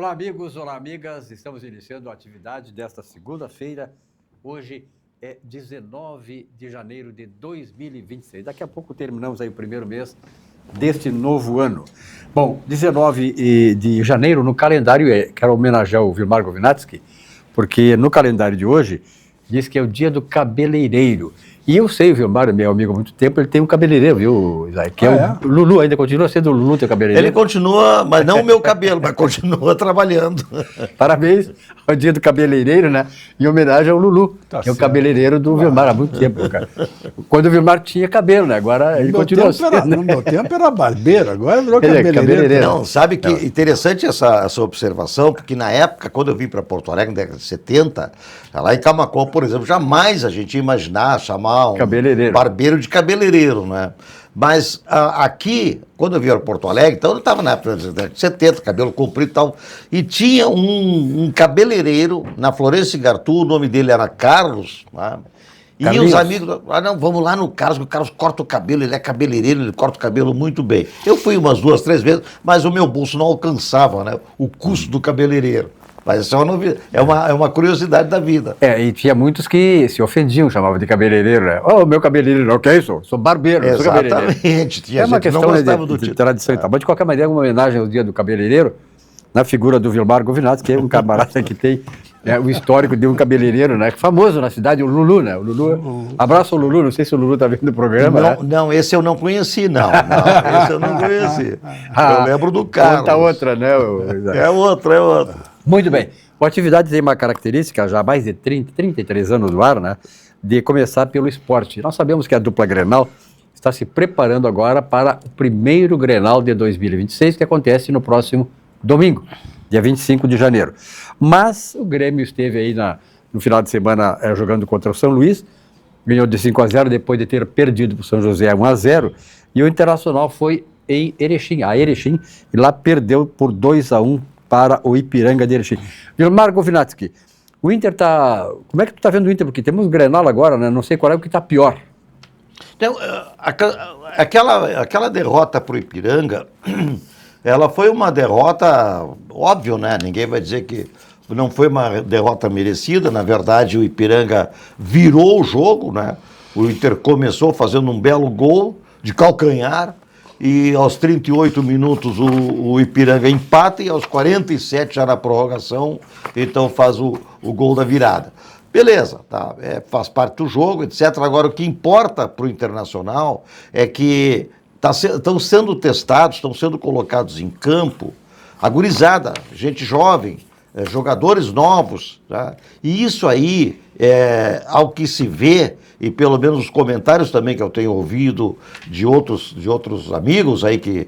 Olá, amigos, olá, amigas. Estamos iniciando a atividade desta segunda-feira. Hoje é 19 de janeiro de 2026. Daqui a pouco terminamos aí o primeiro mês deste novo ano. Bom, 19 de janeiro no calendário, quero homenagear o Vilmar Govinatsky, porque no calendário de hoje diz que é o dia do cabeleireiro. E eu sei, o Vilmar é meu amigo há muito tempo, ele tem um cabeleireiro, viu, Isaac? Que é o Lulu, ainda continua sendo o Lulu, teu cabeleireiro? Ele continua, mas não o meu cabelo, mas continua trabalhando. Parabéns ao dia do cabeleireiro, né? Em homenagem ao Lulu, que é o cabeleireiro do Vilmar há muito tempo, cara. Quando o Vilmar tinha cabelo, né? Agora ele continua sendo. No meu tempo era barbeiro, agora virou cabeleireiro. Não, sabe que interessante essa observação, porque na época, quando eu vim para Porto Alegre, na década de 70, lá em Camaquã, por exemplo, jamais a gente ia imaginar chamar um barbeiro de cabeleireiro, né? Mas aqui, quando eu vim para Porto Alegre, então eu estava na época de 70, cabelo comprido e tal, e tinha um cabeleireiro na Florencio Igartu, o nome dele era Carlos, né? E os amigos, não, vamos lá no Carlos, que o Carlos corta o cabelo, ele é cabeleireiro, ele corta o cabelo muito bem. Eu fui umas 2, 3 vezes, mas o meu bolso não alcançava, né, o custo do cabeleireiro. Mas isso é uma curiosidade da vida. E tinha muitos que se ofendiam, chamavam de cabeleireiro, né? Oh, meu cabeleireiro, não, o que é isso? Sou barbeiro, não sou cabeleireiro. Exatamente. Tinha uma questão de tradição e tal. Mas de qualquer maneira, uma homenagem ao dia do cabeleireiro, na figura do Vilmar Govinatsky, que é um camarada que tem o histórico de um cabeleireiro, né? Famoso na cidade, o Lulu, né? O Lulu, abraço ao Lulu, não sei se o Lulu está vendo o programa. Não, né? Não, esse eu não conheci, não. Esse eu não conheci. Eu lembro do Carlos. Conta outra, né? É outra. Muito bem. A atividade tem uma característica, já há mais de 33 anos no ar, né? De começar pelo esporte. Nós sabemos que a dupla Grenal está se preparando agora para o primeiro Grenal de 2026, que acontece no próximo domingo, dia 25 de janeiro. Mas o Grêmio esteve aí no final de semana jogando contra o São Luís, ganhou de 5-0 depois de ter perdido para o São José 1-0, e o Internacional foi em Erechim, e lá perdeu por 2-1 para o Ipiranga de Erechim. Vilmar Govinatsky, o Inter está... Como é que tu está vendo o Inter? Porque temos o Grenal agora, né? Não sei qual é o que está pior. Então, aquela derrota para o Ipiranga, ela foi uma derrota, óbvio, né? Ninguém vai dizer que não foi uma derrota merecida. Na verdade, o Ipiranga virou o jogo, né? O Inter começou fazendo um belo gol de calcanhar, e aos 38 minutos o Ipiranga empata, e aos 47 já na prorrogação, então faz o gol da virada. Beleza, tá, faz parte do jogo, etc. Agora, o que importa para o Internacional é que estão sendo testados, estão sendo colocados em campo a gurizada, gente jovem, jogadores novos, tá? E isso aí, ao que se vê, e pelo menos os comentários também que eu tenho ouvido de outros amigos aí que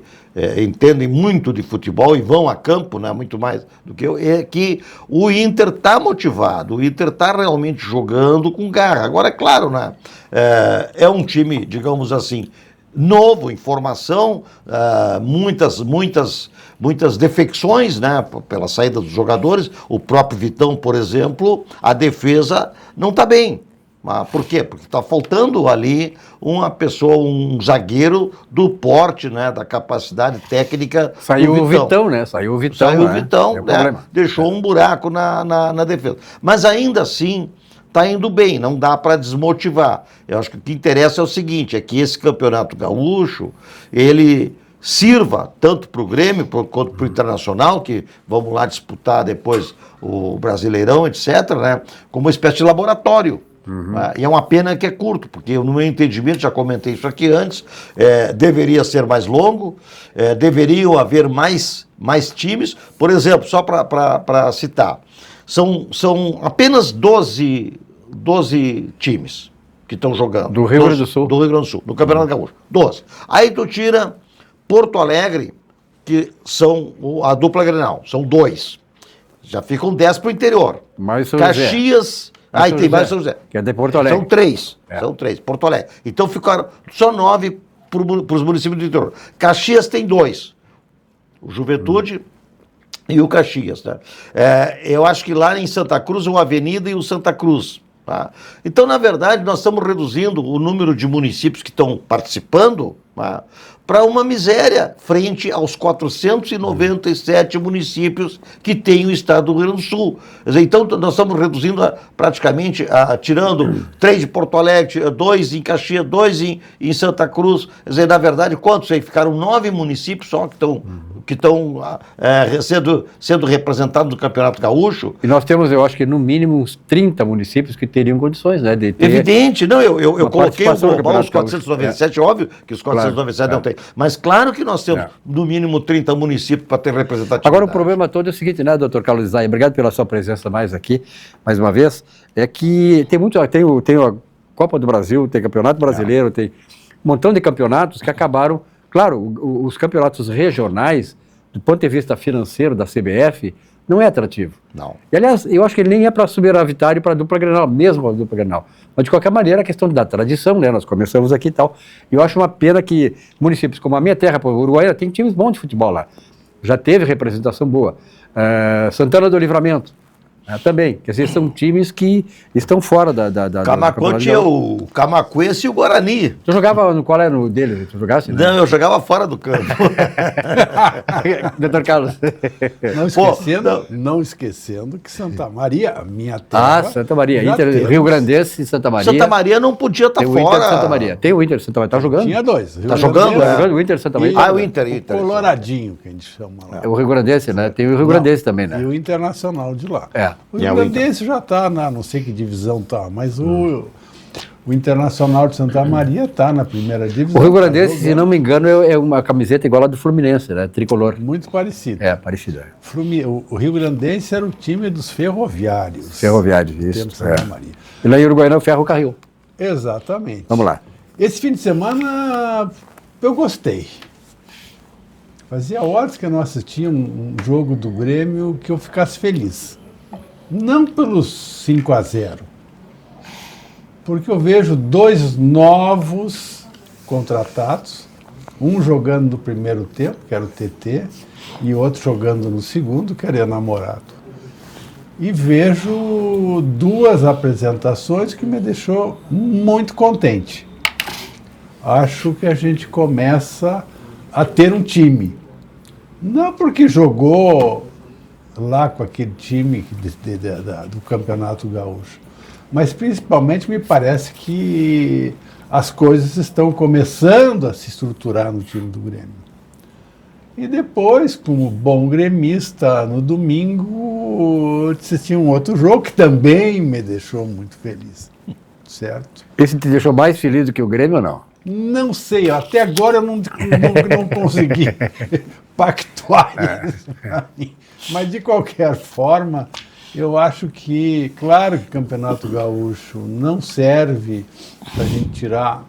entendem muito de futebol e vão a campo, né, muito mais do que eu, é que o Inter está motivado, o Inter está realmente jogando com garra. Agora, é claro, né, é um time, digamos assim, novo, em formação, muitas defecções, né, pela saída dos jogadores. O próprio Vitão, por exemplo, a defesa não está bem. Por quê? Porque está faltando ali uma pessoa, um zagueiro do porte, né, da capacidade técnica. Saiu o Vitão, né? Saiu o Vitão, né? Deixou um buraco na defesa. Mas ainda assim, está indo bem, não dá para desmotivar. Eu acho que o que interessa é o seguinte, é que esse campeonato gaúcho, ele sirva tanto para o Grêmio quanto para o Internacional, que vamos lá disputar depois o Brasileirão, etc., né, como uma espécie de laboratório. Uhum. E é uma pena que é curto, porque no meu entendimento, já comentei isso aqui antes, deveria ser mais longo, deveriam haver mais times. Por exemplo, só para citar, são apenas 12 times que estão jogando. Do Rio Grande do Sul. Do Rio Grande do Sul, do Campeonato Gaúcho. 12. Aí tu tira Porto Alegre, que são a dupla Grenal, são 2. Já ficam 10 para o interior. Mais São Caxias... Aí tem mais São José. Que é de Porto Alegre. São 3, Porto Alegre. Então ficaram só 9 para os municípios do interior. Caxias tem 2. O Juventude e o Caxias. Tá? Eu acho que lá em Santa Cruz é o Avenida e o Santa Cruz. Tá? Então, na verdade, nós estamos reduzindo o número de municípios que estão participando, para uma miséria frente aos 497 municípios que tem o estado do Rio Grande do Sul. Quer dizer, então, nós estamos reduzindo praticamente, tirando 3 de Porto Alegre, 2 em Caxias, 2 em Santa Cruz. Quer dizer, na verdade, quantos aí? Ficaram 9 municípios só que estão sendo representados no Campeonato Gaúcho. E nós temos, eu acho que no mínimo uns 30 municípios que teriam condições, né? De ter evidente, não, eu coloquei os 497, óbvio que os 497 não tem. Mas claro que nós temos no mínimo 30 municípios para ter representatividade. Agora o problema todo é o seguinte, né, doutor Carlos Zay, obrigado pela sua presença mais aqui, mais uma vez, é que tem a Copa do Brasil, tem Campeonato Brasileiro, tem um montão de campeonatos que acabaram, claro, os campeonatos regionais, do ponto de vista financeiro da CBF, não é atrativo. Não. E, aliás, eu acho que ele nem é para superavitário para a dupla Grenal, mesmo a dupla Grenal. Mas, de qualquer maneira, a questão da tradição, né? Nós começamos aqui e tal. E eu acho uma pena que municípios como a minha terra, o Uruguai, tem times bons de futebol lá. Já teve representação boa. Santana do Livramento. Também, quer dizer, são times que estão fora da Camaquã tinha o Camaquense e o Guarani. Tu jogava no qual era o dele? Tu jogasse? Né? Não, eu jogava fora do campo. Doutor Carlos. Não esquecendo que Santa Maria, a minha terra... Santa Maria, Inter, Rio Grandense e Santa Maria. Santa Maria não podia estar fora. Tem o Inter Santa Maria. Tem o Inter Santa Maria, tá jogando? Tinha 2. Tá jogando? Tá jogando o Inter Santa Maria. O Inter. O Coloradinho, que a gente chama lá. O Rio Grandense, né? Tem o Rio Grandense também, né? E o Internacional de lá. O E Rio Grandense já está não sei que divisão tá, mas o Internacional de Santa Maria está na primeira divisão. O Rio Grandense, se não me engano, é uma camiseta igual a do Fluminense, né? Tricolor. Muito parecido. Parecido. O Rio Grandense era o time dos ferroviários. Ferroviários, isso. Santa Maria. E lá em Uruguaiana é o Ferro Carril. Exatamente. Vamos lá. Esse fim de semana eu gostei. Fazia horas que eu não assistia um jogo do Grêmio que eu ficasse feliz. Não pelos 5-0, porque eu vejo 2 novos contratados, um jogando no primeiro tempo, que era o TT, e outro jogando no segundo, que era Namorado. E vejo 2 apresentações que me deixou muito contente. Acho que a gente começa a ter um time. Não porque jogou lá com aquele time do Campeonato Gaúcho. Mas, principalmente, me parece que as coisas estão começando a se estruturar no time do Grêmio. E depois, como bom gremista, no domingo, assisti um outro jogo que também me deixou muito feliz. Certo? Esse te deixou mais feliz do que o Grêmio ou não? Não sei, até agora eu não consegui pactuar isso pra mim. Mas, de qualquer forma, eu acho que, claro que o Campeonato Gaúcho não serve para a gente tirar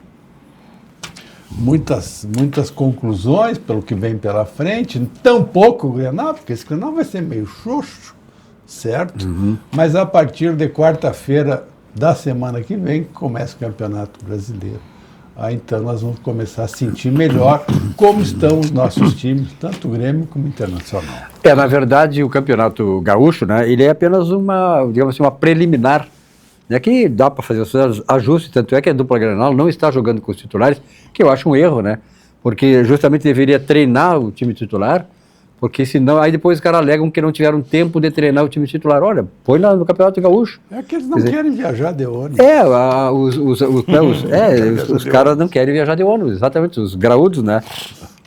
muitas conclusões pelo que vem pela frente, tampouco o Grenal, porque esse Grenal vai ser meio xoxo, certo? Mas a partir de quarta-feira da semana que vem, começa o Campeonato Brasileiro. Então nós vamos começar a sentir melhor como estão os nossos times, tanto o Grêmio como o Internacional. Na verdade, o Campeonato Gaúcho, né, ele é apenas digamos assim, uma preliminar, né, que dá para fazer os ajustes, tanto é que a dupla Grenal não está jogando com os titulares, que eu acho um erro, né, porque justamente deveria treinar o time titular, porque senão, aí depois os caras alegam que não tiveram tempo de treinar o time titular. Olha, põe lá no Campeonato Gaúcho. É que eles não querem viajar de ônibus. Os caras não querem viajar de ônibus, exatamente, os graúdos, né?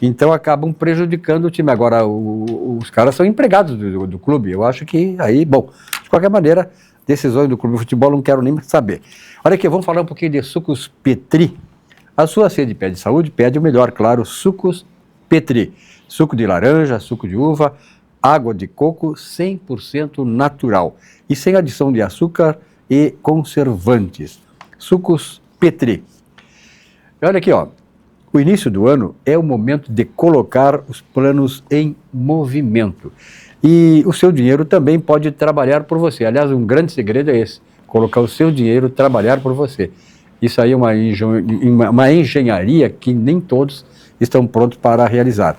Então acabam prejudicando o time. Agora, os caras são empregados do clube. Eu acho que aí, bom, de qualquer maneira, decisões do clube de futebol não quero nem saber. Olha aqui, vamos falar um pouquinho de Sucos Petri. A sua sede pede saúde, pede o melhor, claro, Sucos Petri. Suco de laranja, suco de uva, água de coco 100% natural e sem adição de açúcar e conservantes. Sucos Petri. Olha aqui, ó. O início do ano é o momento de colocar os planos em movimento. E o seu dinheiro também pode trabalhar por você. Aliás, um grande segredo é esse, colocar o seu dinheiro trabalhar por você. Isso aí é uma engenharia que nem todos estão prontos para realizar.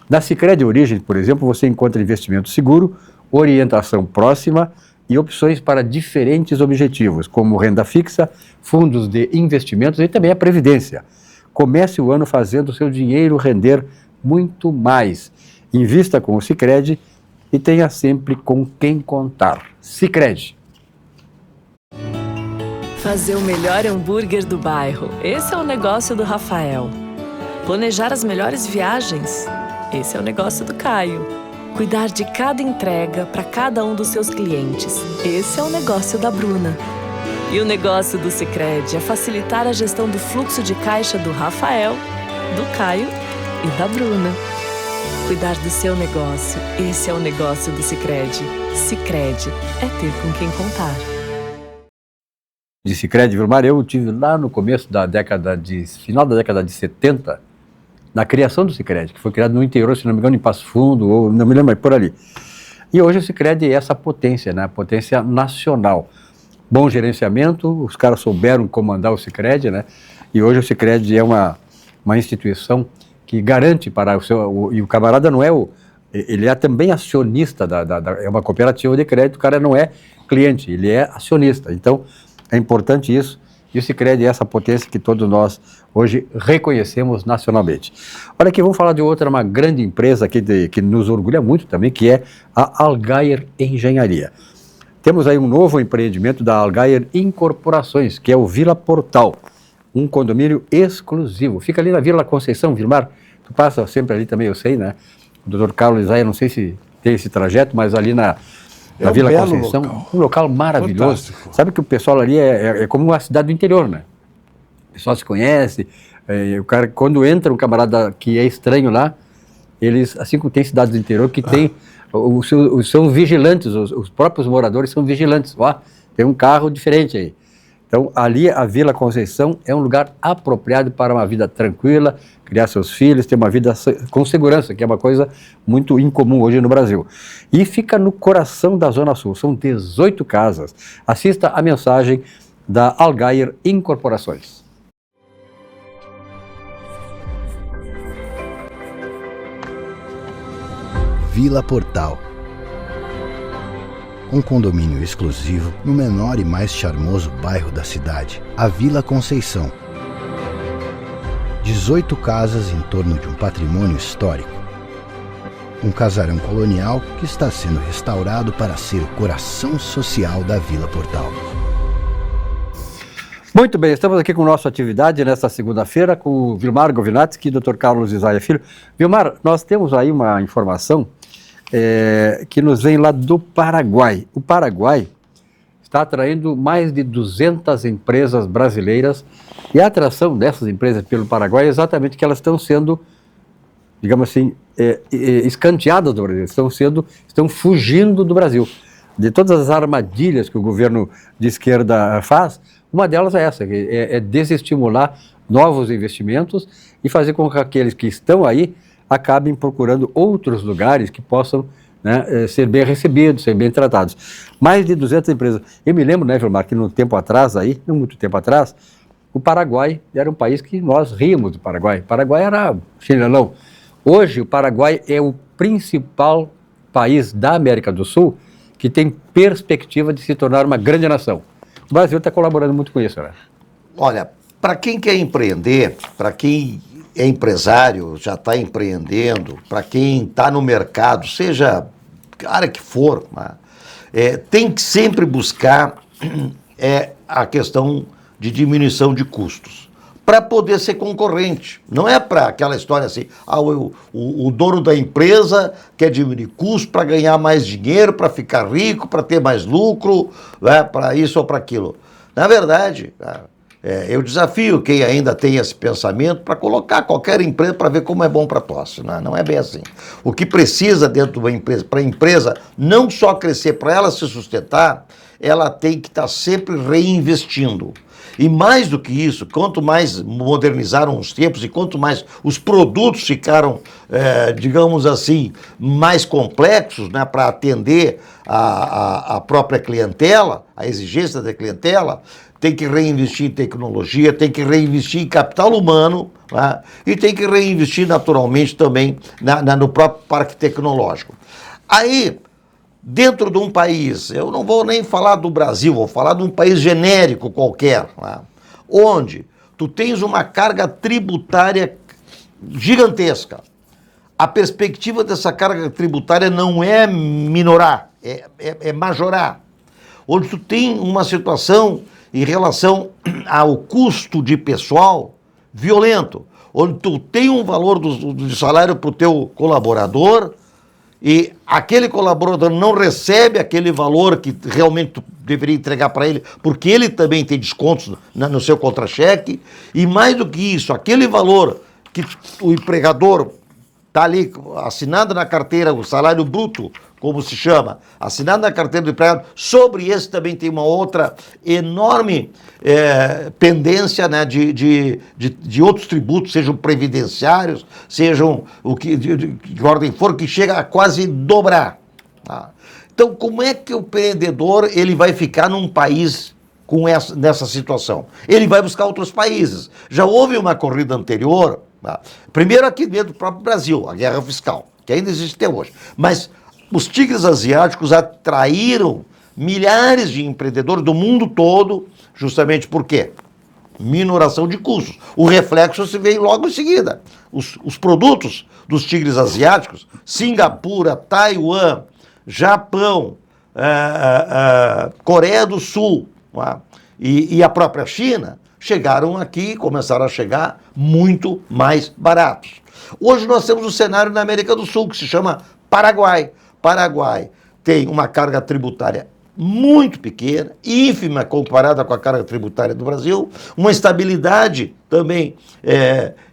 Na Sicredi Origem, por exemplo, você encontra investimento seguro, orientação próxima e opções para diferentes objetivos, como renda fixa, fundos de investimentos e também a previdência. Comece o ano fazendo o seu dinheiro render muito mais. Invista com o Sicredi e tenha sempre com quem contar. Sicredi. Fazer o melhor hambúrguer do bairro. Esse é o negócio do Rafael. Planejar as melhores viagens. Esse é o negócio do Caio. Cuidar de cada entrega para cada um dos seus clientes. Esse é o negócio da Bruna. E o negócio do Sicredi é facilitar a gestão do fluxo de caixa do Rafael, do Caio e da Bruna. Cuidar do seu negócio. Esse é o negócio do Sicredi. Sicredi é ter com quem contar. De Sicredi, Vilmar, eu tive lá no começo final da década de 70, na criação do Sicredi, que foi criado no interior, se não me engano, em Passo Fundo, ou não me lembro, mas por ali. E hoje o Sicredi é essa potência, né? Potência nacional. Bom gerenciamento, os caras souberam comandar o Sicredi, né? E hoje o Sicredi é uma instituição que garante para o seu... E o camarada não é ele é também acionista, é uma cooperativa de crédito, o cara não é cliente, ele é acionista. Então, é importante isso. E o Sicredi é essa potência que todos nós hoje reconhecemos nacionalmente. Olha aqui, vamos falar de outra, uma grande empresa aqui que nos orgulha muito também, que é a Algair Engenharia. Temos aí um novo empreendimento da Algair Incorporações, que é o Vila Portal, um condomínio exclusivo. Fica ali na Vila Conceição, Vilmar, tu passa sempre ali também, eu sei, né? O Dr. Carlos Isaia, não sei se tem esse trajeto, mas ali na Vila Conceição, um local maravilhoso. Fantástico. Sabe que o pessoal ali é como uma cidade do interior, né? O pessoal se conhece, o cara, quando entra um camarada que é estranho lá, eles, assim como tem cidades do interior que tem, são vigilantes, os próprios moradores são vigilantes. Ó, tem um carro diferente aí. Então, ali a Vila Conceição é um lugar apropriado para uma vida tranquila, criar seus filhos, ter uma vida com segurança, que é uma coisa muito incomum hoje no Brasil. E fica no coração da Zona Sul, são 18 casas. Assista a mensagem da Algair Incorporações. Vila Portal. Um condomínio exclusivo no menor e mais charmoso bairro da cidade, a Vila Conceição. 18 casas em torno de um patrimônio histórico. Um casarão colonial que está sendo restaurado para ser o coração social da Vila Portal. Muito bem, estamos aqui com nossa atividade nesta segunda-feira com o Vilmar Govinatsky e o Dr. Carlos Isaia Filho. Vilmar, nós temos aí uma informação que nos vem lá do Paraguai. O Paraguai está atraindo mais de 200 empresas brasileiras e a atração dessas empresas pelo Paraguai é exatamente que elas estão sendo, digamos assim, escanteadas do Brasil, estão fugindo do Brasil. De todas as armadilhas que o governo de esquerda faz, uma delas é essa, é desestimular novos investimentos e fazer com que aqueles que estão aí acabem procurando outros lugares que possam, né, ser bem recebidos, ser bem tratados. Mais de 200 empresas. Eu me lembro, né, Vilmar, que no tempo atrás, aí, não muito tempo atrás, o Paraguai era um país que nós ríamos do Paraguai. O Paraguai era chinelão. Hoje, o Paraguai é o principal país da América do Sul que tem perspectiva de se tornar uma grande nação. O Brasil está colaborando muito com isso, né? Olha, para quem quer empreender, para quem é empresário, já está empreendendo, para quem está no mercado, seja a área que for, tem que sempre buscar a questão de diminuição de custos, para poder ser concorrente. Não é para aquela história assim, o dono da empresa quer diminuir custo para ganhar mais dinheiro, para ficar rico, para ter mais lucro, para isso ou para aquilo. Na verdade, eu desafio quem ainda tem esse pensamento para colocar qualquer empresa para ver como é bom para tosse. Não é bem assim. O que precisa dentro de uma empresa, para a empresa não só crescer, para ela se sustentar, ela tem que estar sempre reinvestindo. E mais do que isso, quanto mais modernizaram os tempos e quanto mais os produtos ficaram, digamos assim, mais complexos, né, para atender a própria clientela, a exigência da clientela, tem que reinvestir em tecnologia, tem que reinvestir em capital humano, né, e tem que reinvestir naturalmente também no próprio parque tecnológico. Aí, dentro de um país, eu não vou nem falar do Brasil, vou falar de um país genérico qualquer, né, onde tu tens uma carga tributária gigantesca. A perspectiva dessa carga tributária não é minorar, é majorar. Onde tu tem uma situação em relação ao custo de pessoal violento, onde tu tem um valor do salário para o teu colaborador e aquele colaborador não recebe aquele valor que realmente tu deveria entregar para ele, porque ele também tem descontos no seu contra-cheque, e mais do que isso, aquele valor que o empregador está ali assinado na carteira, o salário bruto, como se chama, assinado na carteira do empregado, sobre esse também tem uma outra enorme pendência, né, de outros tributos, sejam previdenciários, sejam o que de ordem for, que chega a quase dobrar. Tá? Então, como é que o empreendedor ele vai ficar num país nessa situação? Ele vai buscar outros países. Já houve uma corrida anterior, tá? Primeiro aqui dentro do próprio Brasil, a guerra fiscal, que ainda existe até hoje, mas os tigres asiáticos atraíram milhares de empreendedores do mundo todo, justamente por quê? Minoração de custos. O reflexo se vê logo em seguida. Os produtos dos tigres asiáticos, Singapura, Taiwan, Japão, Coreia do Sul, e a própria China, chegaram aqui e começaram a chegar muito mais baratos. Hoje nós temos um cenário na América do Sul que se chama Paraguai. Paraguai tem uma carga tributária muito pequena, ínfima comparada com a carga tributária do Brasil, uma estabilidade também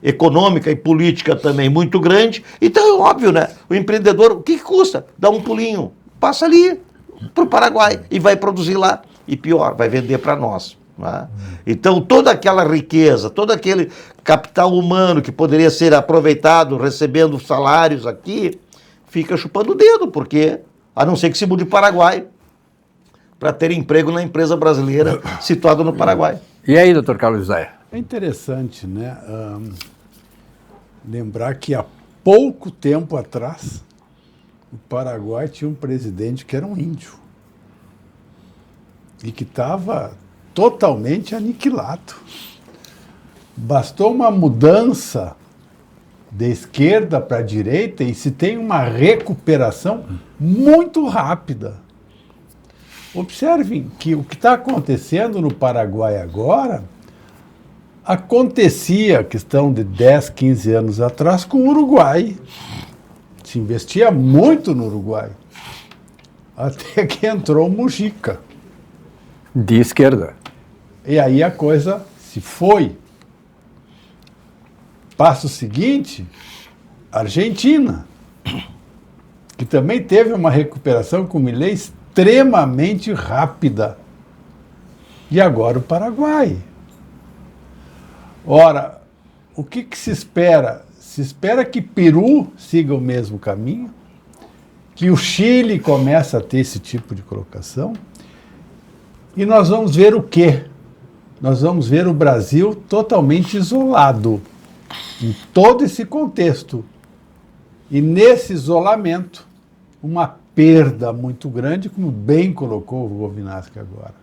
econômica e política também muito grande. Então é óbvio, né? O empreendedor, o que custa? Dá um pulinho, passa ali para o Paraguai e vai produzir lá. E pior, vai vender para nós. Né? Então toda aquela riqueza, todo aquele capital humano que poderia ser aproveitado recebendo salários aqui, fica chupando o dedo, porque, a não ser que se mude para o Paraguai, para ter emprego na empresa brasileira situada no Paraguai. E aí, doutor Carlos Zé? É interessante, né? Lembrar que há pouco tempo atrás, o Paraguai tinha um presidente que era um índio e que estava totalmente aniquilado. Bastou uma mudança de esquerda para a direita e se tem uma recuperação muito rápida. Observem que o que está acontecendo no Paraguai agora acontecia, questão de 10, 15 anos atrás, com o Uruguai. Se investia muito no Uruguai. Até que entrou o Mujica. De esquerda. E aí a coisa se foi. Passo seguinte, Argentina, que também teve uma recuperação com Milei extremamente rápida. E agora o Paraguai. Ora, o que se espera? Se espera que Peru siga o mesmo caminho, que o Chile comece a ter esse tipo de colocação, e nós vamos ver o quê? Nós vamos ver o Brasil totalmente isolado em todo esse contexto. E nesse isolamento, uma perda muito grande, como bem colocou o Govinasky agora.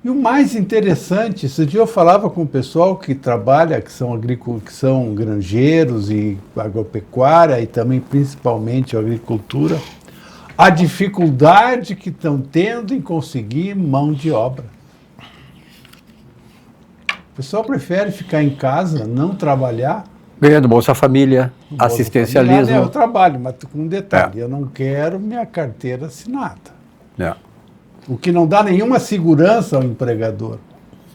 E o mais interessante, esse dia eu falava com o pessoal que trabalha, que são granjeiros e agropecuária e também principalmente a agricultura, a dificuldade que estão tendo em conseguir mão de obra. O pessoal prefere ficar em casa, não trabalhar. Ganhando Bolsa Família, assistencialismo. Eu trabalho, mas com um detalhe, eu não quero minha carteira assinada. O que não dá nenhuma segurança ao empregador,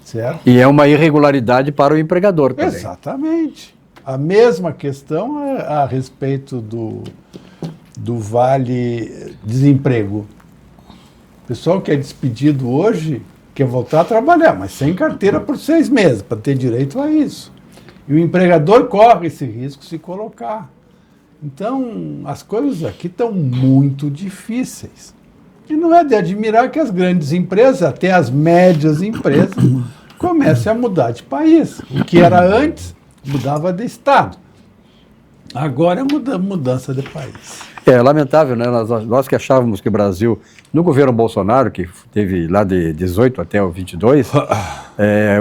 certo? E é uma irregularidade para o empregador também. Exatamente. A mesma questão a respeito do Vale Desemprego. O pessoal que é despedido hoje quer voltar a trabalhar, mas sem carteira por 6 meses, para ter direito a isso. E o empregador corre esse risco se colocar. Então, as coisas aqui estão muito difíceis. E não é de admirar que as grandes empresas, até as médias empresas, comecem a mudar de país. O que era antes, mudava de estado. Agora é mudança de país. É lamentável, né? Nós que achávamos que o Brasil, no governo Bolsonaro, que teve lá de 18 até o 22,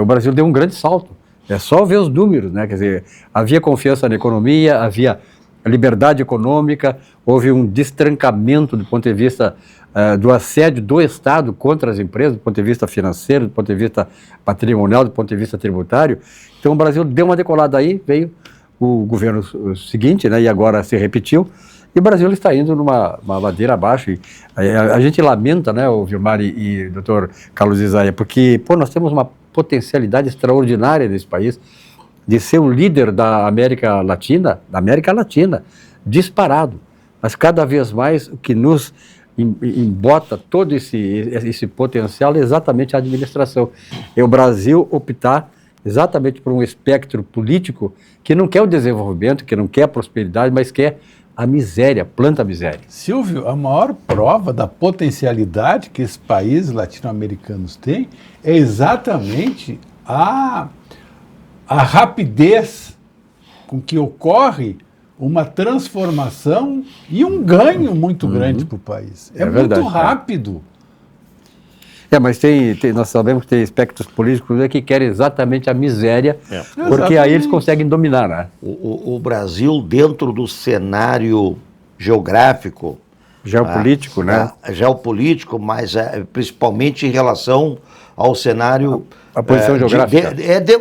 o Brasil deu um grande salto. É só ver os números, né? Quer dizer, havia confiança na economia, havia liberdade econômica, houve um destrancamento do ponto de vista do assédio do Estado contra as empresas, do ponto de vista financeiro, do ponto de vista patrimonial, do ponto de vista tributário. Então o Brasil deu uma decolada aí, veio o governo seguinte, né? E agora se repetiu, e o Brasil está indo numa ladeira abaixo. E a gente lamenta, né, o Vilmar e o doutor Carlos Isaia, porque nós temos uma potencialidade extraordinária nesse país de ser o líder da América Latina, disparado. Mas cada vez mais o que nos embota todo esse potencial é exatamente a administração. É o Brasil optar exatamente por um espectro político que não quer o desenvolvimento, que não quer a prosperidade, mas quer a miséria, planta a miséria. Silvio, a maior prova da potencialidade que esses países latino-americanos têm é exatamente a rapidez com que ocorre uma transformação e um ganho muito grande para o país. É muito verdade, rápido. Mas nós sabemos que tem espectros políticos que querem exatamente a miséria, porque aí eles conseguem dominar, né? O Brasil, dentro do cenário geográfico... Geopolítico, né? Geopolítico, mas principalmente em relação ao cenário... A posição geográfica.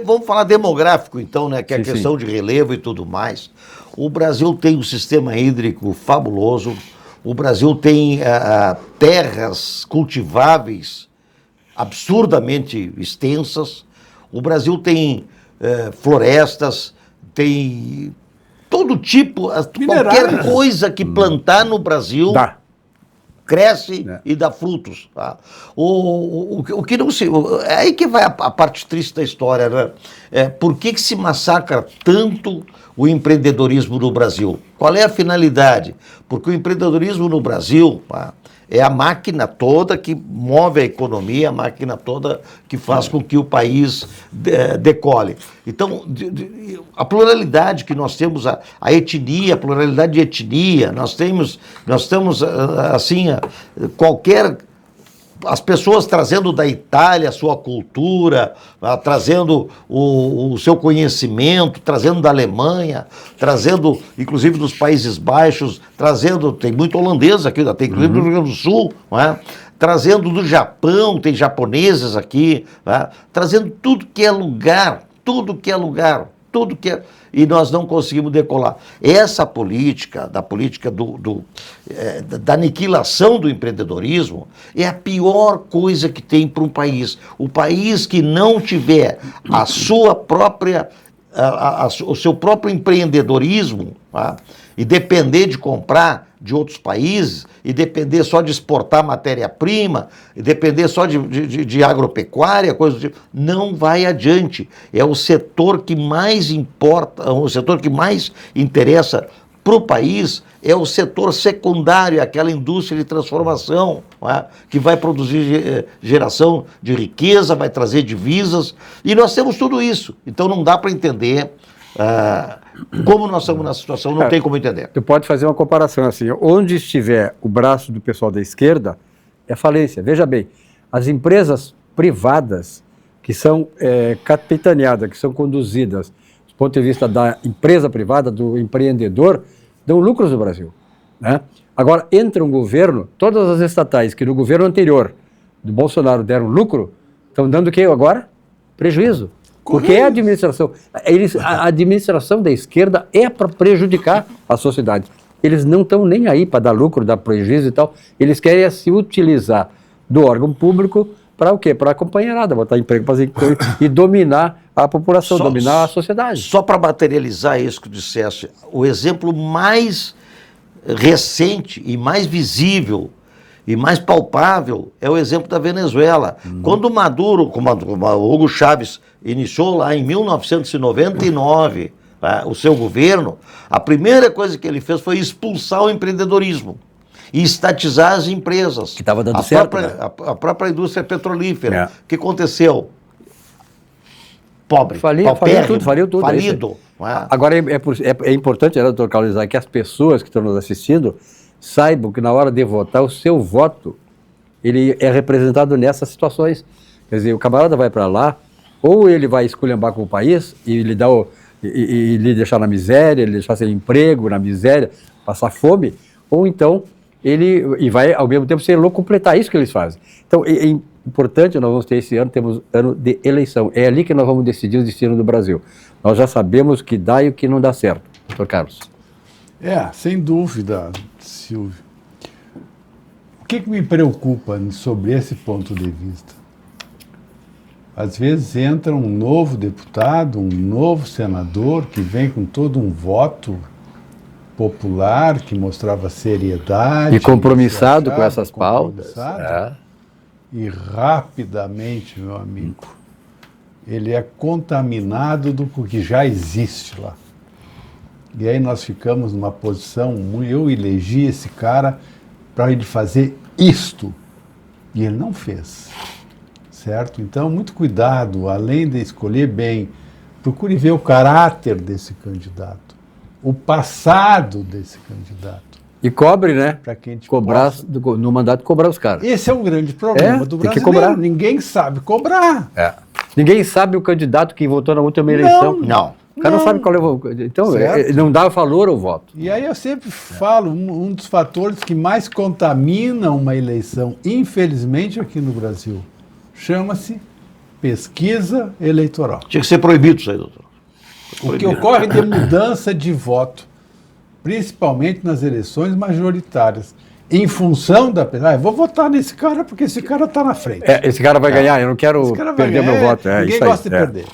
Vamos falar demográfico, então, né? Que é a Sim, questão de relevo e tudo mais. O Brasil tem um sistema hídrico fabuloso. O Brasil tem terras cultiváveis absurdamente extensas. O Brasil tem florestas, tem todo tipo, qualquer coisa que plantar no Brasil cresce e dá frutos. Tá? O que não se... É aí que vai a parte triste da história, né? Por que se massacra tanto o empreendedorismo no Brasil? Qual é a finalidade? Porque o empreendedorismo no Brasil... é a máquina toda que move a economia, a máquina toda que faz com que o país decole. Então, a pluralidade que nós temos, a etnia, a pluralidade de etnia, nós temos assim, as pessoas trazendo da Itália a sua cultura, trazendo o seu conhecimento, trazendo da Alemanha, trazendo, inclusive, dos Países Baixos, tem muito holandês aqui, tem inclusive do Rio Grande do Sul, não é? Trazendo do Japão, tem japoneses aqui, trazendo tudo que é lugar, e nós não conseguimos decolar. Essa política, da aniquilação do empreendedorismo, é a pior coisa que tem para um país. O país que não tiver a sua própria, o seu próprio empreendedorismo, e depender de comprar de outros países, e depender só de exportar matéria-prima, e depender só de agropecuária, coisa do tipo, não vai adiante. É o setor que mais importa, o setor que mais interessa para o país é o setor secundário, aquela indústria de transformação, que vai produzir geração de riqueza, vai trazer divisas, e nós temos tudo isso. Então não dá para entender... como nós estamos na situação, não tem como entender. Tu pode fazer uma comparação assim, onde estiver o braço do pessoal da esquerda, é falência. Veja bem, as empresas privadas que são capitaneadas, que são conduzidas do ponto de vista da empresa privada, do empreendedor, dão lucros no Brasil, né? Agora, entra um governo, todas as estatais que no governo anterior do Bolsonaro deram lucro, estão dando o que agora? Prejuízo. Porque é a administração. A administração da esquerda é para prejudicar a sociedade. Eles não estão nem aí para dar lucro, dar prejuízo e tal. Eles querem se utilizar do órgão público para o quê? Para a companheirada, botar emprego e dominar a população, dominar a sociedade. Só para materializar isso que disseste, o exemplo mais recente e mais visível e mais palpável é o exemplo da Venezuela. Quando o Maduro, como o Hugo Chávez iniciou lá em 1999 o seu governo, a primeira coisa que ele fez foi expulsar o empreendedorismo e estatizar as empresas. Que estava dando certo, né? A própria indústria petrolífera. O que aconteceu? Pobre, faliu tudo. Falido. Agora é importante, né, doutor Carlos, que as pessoas que estão nos assistindo saibam que na hora de votar, o seu voto ele é representado nessas situações. Quer dizer, o camarada vai para lá Ou ele vai esculhambar com o país e lhe, e lhe deixar na miséria, lhe deixar sem emprego, na miséria, passar fome, ou então ele vai, ao mesmo tempo, ser louco completar isso que eles fazem. Então, é importante, nós vamos ter esse ano, temos ano de eleição. É ali que nós vamos decidir o destino do Brasil. Nós já sabemos o que dá e o que não dá certo. Doutor Carlos. Sem dúvida, Silvio. O que me preocupa sobre esse ponto de vista? Às vezes entra um novo deputado, um novo senador que vem com todo um voto popular, que mostrava seriedade. E compromissado com essas pautas. E rapidamente, meu amigo, ele é contaminado do que já existe lá. E aí nós ficamos numa posição, eu elegi esse cara para ele fazer isto, e ele não fez, certo? Então, muito cuidado, além de escolher bem, procure ver o caráter desse candidato, o passado desse candidato. E cobre, né? Para quem te cobrar, no mandato, cobrar os caras. Esse é o grande problema do brasileiro. Tem que cobrar. Ninguém sabe cobrar. Ninguém sabe o candidato que votou na última eleição. Não. O cara não sabe qual é o... Então, não dá valor ao voto. E aí eu sempre falo, um dos fatores que mais contamina uma eleição, infelizmente aqui no Brasil, chama-se pesquisa eleitoral. Tinha que ser proibido isso aí, doutor. O que ocorre de mudança de voto, principalmente nas eleições majoritárias, em função da... eu vou votar nesse cara porque esse cara está na frente. Esse cara vai ganhar, eu não quero perder meu voto. Ninguém gosta de perder,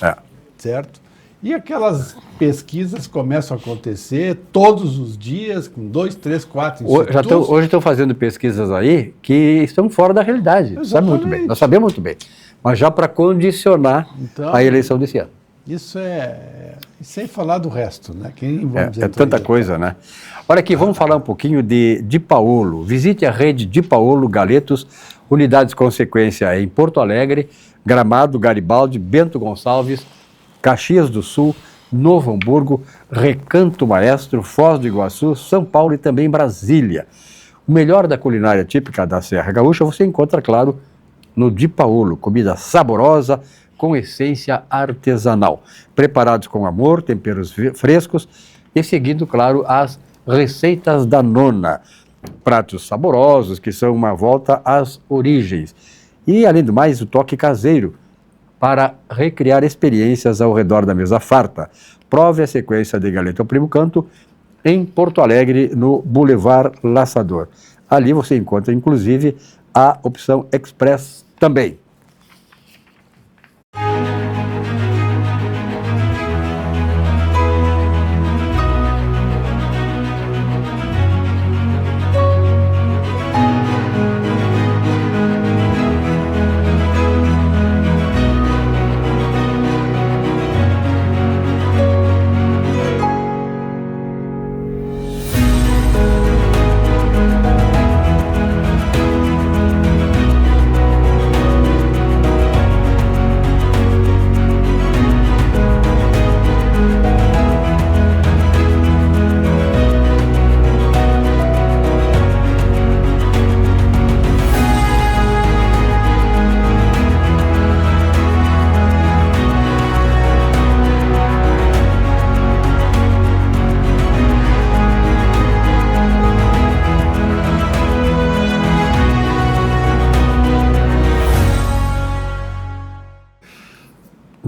certo? E aquelas pesquisas começam a acontecer todos os dias, com 2, 3, 4 institutos. Hoje estão fazendo pesquisas aí que estão fora da realidade. Sabe muito bem, nós sabemos muito bem. Mas já para condicionar a eleição desse ano. Isso sem falar do resto, né? É tanta coisa, né? Olha aqui, vamos falar um pouquinho de Di Paolo. Visite a rede Di Paolo Galetos, unidades com sequência em Porto Alegre, Gramado, Garibaldi, Bento Gonçalves, Caxias do Sul, Novo Hamburgo, Recanto Maestro, Foz do Iguaçu, São Paulo e também Brasília. O melhor da culinária típica da Serra Gaúcha você encontra, claro, no Di Paolo, comida saborosa, com essência artesanal, preparados com amor, temperos frescos e seguindo, claro, as receitas da nona. Pratos saborosos que são uma volta às origens. E, além do mais, o toque caseiro para recriar experiências ao redor da mesa farta. Prove a sequência de Galeta ao Primo Canto em Porto Alegre, no Boulevard Laçador. Ali você encontra, inclusive, a opção Express também.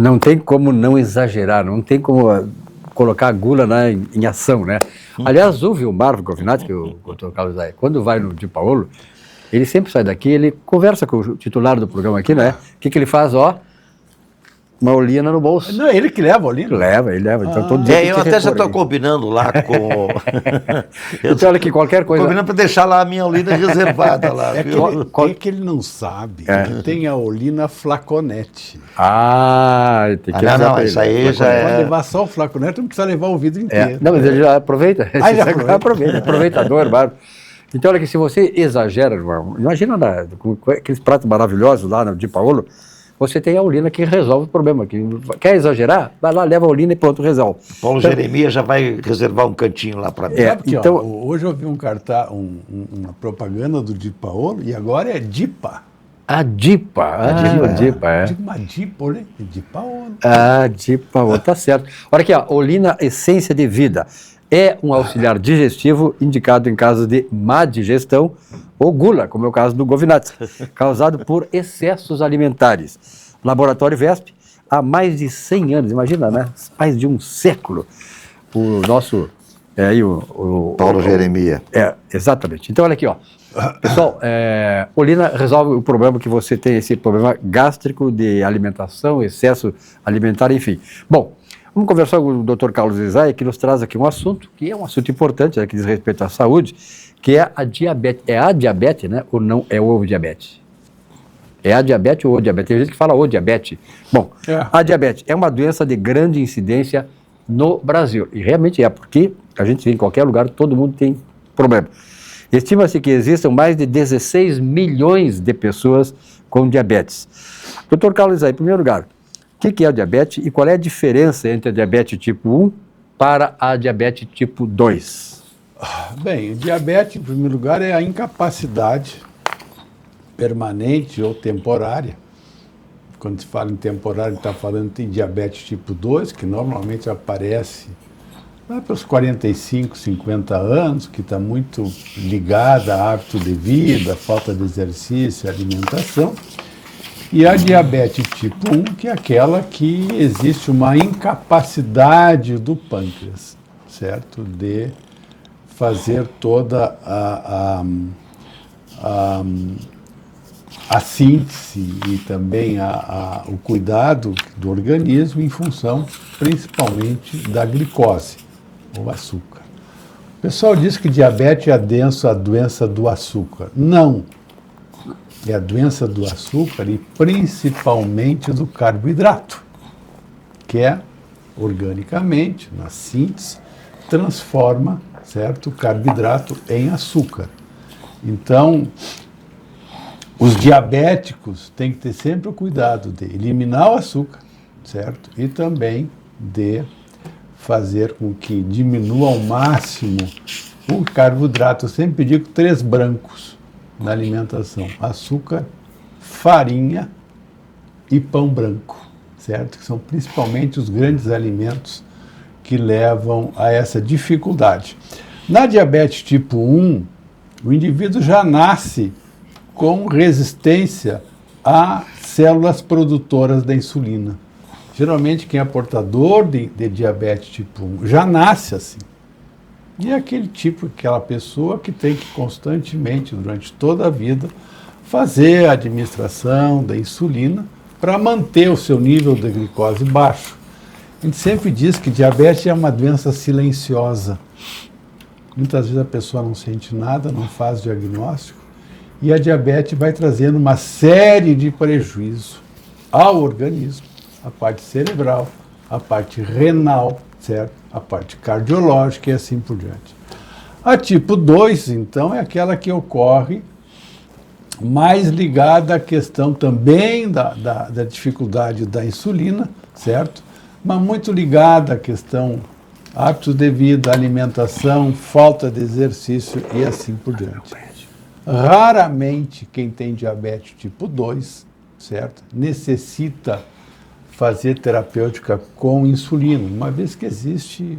Não tem como não exagerar, não tem como colocar a gula em ação, né? Aliás, o Vilmar Govinato, que o Dr. Carlos aí, quando vai no Di Paolo, ele sempre sai daqui, ele conversa com o titular do programa aqui, né? O que ele faz? Uma olina no bolso. Não, ele que leva a olina? Ele leva. Então, todo dia eu até já estou combinando lá com... Então, olha que qualquer coisa... Combinando para deixar lá a minha olina reservada lá. É que ele não sabe que tem a olina flaconete. Tem que não, isso aí já é... Pode levar só o flaconete, não precisa levar o vidro inteiro. Não, mas ele já aproveita. Aproveita. Aproveitador, bárbaro. Então, olha que se você exagera, imagina com aqueles pratos maravilhosos lá no Di Paolo, você tem a olina que resolve o problema. Quer exagerar? Vai lá, leva a olina e pronto, resolve. Paulo Jeremias já vai reservar um cantinho lá para mim. Hoje eu vi um cartaz, uma propaganda do Di Paolo, e agora é Dipa. Adipa. Adipa, é. Digo uma dipa, né? Dipaona. Adipa, tá certo. Olha aqui, ó, Olina Essência de Vida. É um auxiliar digestivo indicado em casos de má digestão ou gula, como é o caso do Govinates, causado por excessos alimentares. Laboratório VESP, há mais de 100 anos, imagina, né? Mais de um século. O nosso... Paulo Jeremia. Exatamente. Então, olha aqui, ó. Pessoal, Olina resolve o problema que você tem, esse problema gástrico de alimentação, excesso alimentar, enfim. Bom, vamos conversar com o Dr. Carlos Isai, que nos traz aqui um assunto, que é um assunto importante, que diz respeito à saúde, que é a diabetes. É a diabetes, né? Ou não é o diabetes? É a diabetes ou o diabetes? Tem gente que fala o diabetes. Bom, a diabetes é uma doença de grande incidência no Brasil. E realmente é, porque a gente vê em qualquer lugar, todo mundo tem problema. Estima-se que existam mais de 16 milhões de pessoas com diabetes. Dr. Carlos, aí, em primeiro lugar, o que é a diabetes e qual é a diferença entre a diabetes tipo 1 para a diabetes tipo 2? Bem, diabetes, em primeiro lugar, é a incapacidade permanente ou temporária. Quando se fala em temporário, está falando de diabetes tipo 2, que normalmente aparece lá para os 45, 50 anos, que está muito ligada a hábito de vida, falta de exercício, alimentação. E a diabetes tipo 1, que é aquela que existe uma incapacidade do pâncreas, certo? De fazer toda a síntese e também o cuidado do organismo em função principalmente da glicose, ou açúcar. O pessoal diz que diabetes é a doença do açúcar. Não. É a doença do açúcar e principalmente do carboidrato, que organicamente, na síntese, transforma, certo, o carboidrato em açúcar. Então, os diabéticos têm que ter sempre o cuidado de eliminar o açúcar, certo? E também de fazer com que diminua ao máximo o carboidrato. Eu sempre digo 3 brancos na alimentação: açúcar, farinha e pão branco, certo? Que são principalmente os grandes alimentos que levam a essa dificuldade. Na diabetes tipo 1, o indivíduo já nasce com resistência a células produtoras da insulina. Geralmente quem é portador de diabetes tipo 1 já nasce assim. E é aquela pessoa que tem que constantemente, durante toda a vida, fazer a administração da insulina para manter o seu nível de glicose baixo. A gente sempre diz que diabetes é uma doença silenciosa. Muitas vezes a pessoa não sente nada, não faz diagnóstico, e a diabetes vai trazendo uma série de prejuízos ao organismo, a parte cerebral, a parte renal, certo? A parte cardiológica e assim por diante. A tipo 2, então, é aquela que ocorre mais ligada à questão também da dificuldade da insulina, certo? Mas muito ligada à questão hábitos de vida, alimentação, falta de exercício e assim por diante. Raramente quem tem diabetes tipo 2, certo, necessita fazer terapêutica com insulina, uma vez que existe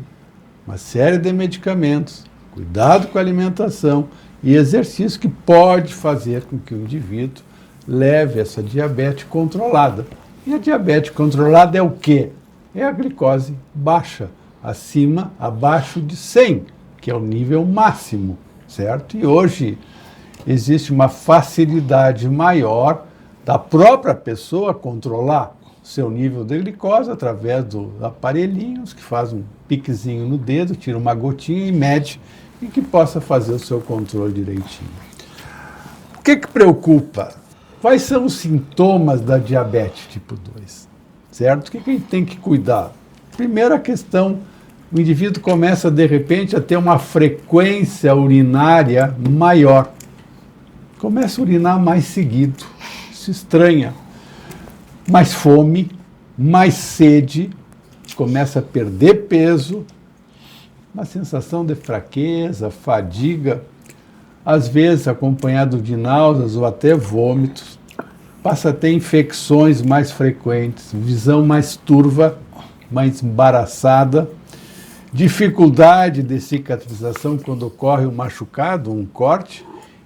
uma série de medicamentos, cuidado com a alimentação e exercício que pode fazer com que o indivíduo leve essa diabetes controlada. E a diabetes controlada é o quê? É a glicose baixa, abaixo de 100, que é o nível máximo, certo? E hoje existe uma facilidade maior da própria pessoa controlar seu nível de glicose através dos aparelhinhos que faz um piquezinho no dedo, tira uma gotinha e mede, e que possa fazer o seu controle direitinho. O que preocupa? Quais são os sintomas da diabetes tipo 2? Certo? O que a gente tem que cuidar? Primeiro, a questão, o indivíduo começa, de repente, a ter uma frequência urinária maior. Começa a urinar mais seguido, se estranha. Mais fome, mais sede, começa a perder peso, uma sensação de fraqueza, fadiga, às vezes acompanhado de náuseas ou até vômitos. passa a ter infecções mais frequentes, visão mais turva, mais embaraçada, dificuldade de cicatrização quando ocorre um machucado, um corte,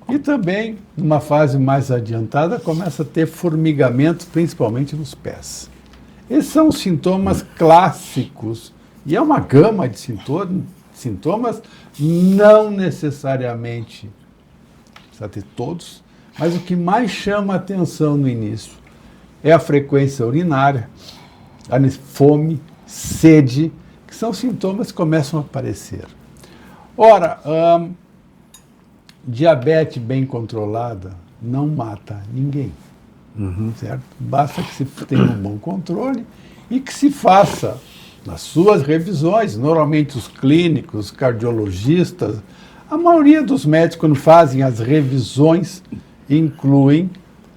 e também, numa fase mais adiantada, começa a ter formigamento, principalmente nos pés. Esses são os sintomas clássicos, e é uma gama de sintomas, não necessariamente precisa ter todos, mas o que mais chama a atenção no início é a frequência urinária, a fome, sede, que são sintomas que começam a aparecer. Ora, diabetes bem controlada não mata ninguém, certo? Basta que se tenha um bom controle e que se faça nas suas revisões, normalmente os clínicos, os cardiologistas, a maioria dos médicos, quando fazem as revisões, incluem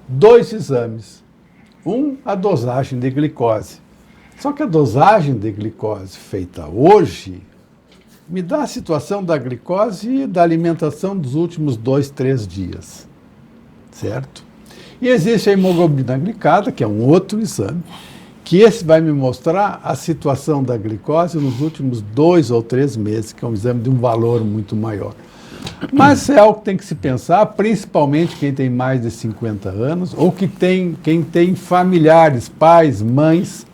2 exames. A dosagem de glicose. Só que a dosagem de glicose feita hoje me dá a situação da glicose e da alimentação dos últimos 2, 3 dias, certo? E existe a hemoglobina glicada, que é um outro exame, que esse vai me mostrar a situação da glicose nos últimos 2 ou 3 meses, que é um exame de um valor muito maior. Mas é algo que tem que se pensar, principalmente quem tem mais de 50 anos, ou quem tem familiares, pais, mães,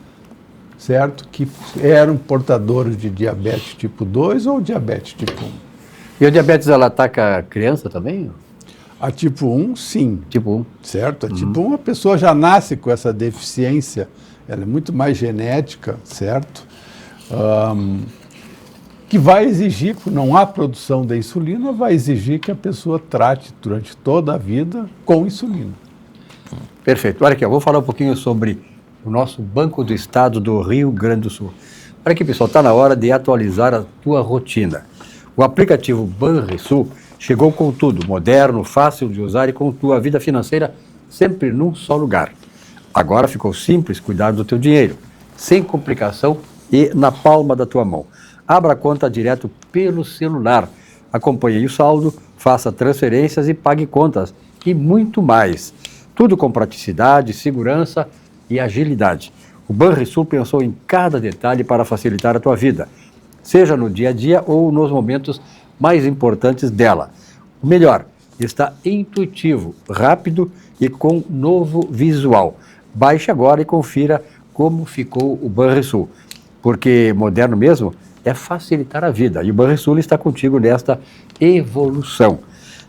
certo? Que eram portadores de diabetes tipo 2 ou diabetes tipo 1. E a diabetes, ela ataca a criança também? A tipo 1, sim. Tipo 1. Certo? A tipo 1, a pessoa já nasce com essa deficiência, ela é muito mais genética, certo? Que vai exigir, por não há produção de insulina, vai exigir que a pessoa trate durante toda a vida com insulina. Perfeito. Olha aqui, eu vou falar um pouquinho sobre o nosso Banco do Estado do Rio Grande do Sul. Olha aqui, pessoal, está na hora de atualizar a tua rotina. O aplicativo Banrisul chegou com tudo, moderno, fácil de usar e com tua vida financeira sempre num só lugar. Agora ficou simples cuidar do teu dinheiro, sem complicação e na palma da tua mão. Abra a conta direto pelo celular, acompanhe o saldo, faça transferências e pague contas e muito mais. Tudo com praticidade, segurança e agilidade. O Banrisul pensou em cada detalhe para facilitar a tua vida, seja no dia a dia ou nos momentos mais importantes dela. O melhor, está intuitivo, rápido e com novo visual. Baixe agora e confira como ficou o Banrisul, porque moderno mesmo é facilitar a vida e o Banrisul está contigo nesta evolução.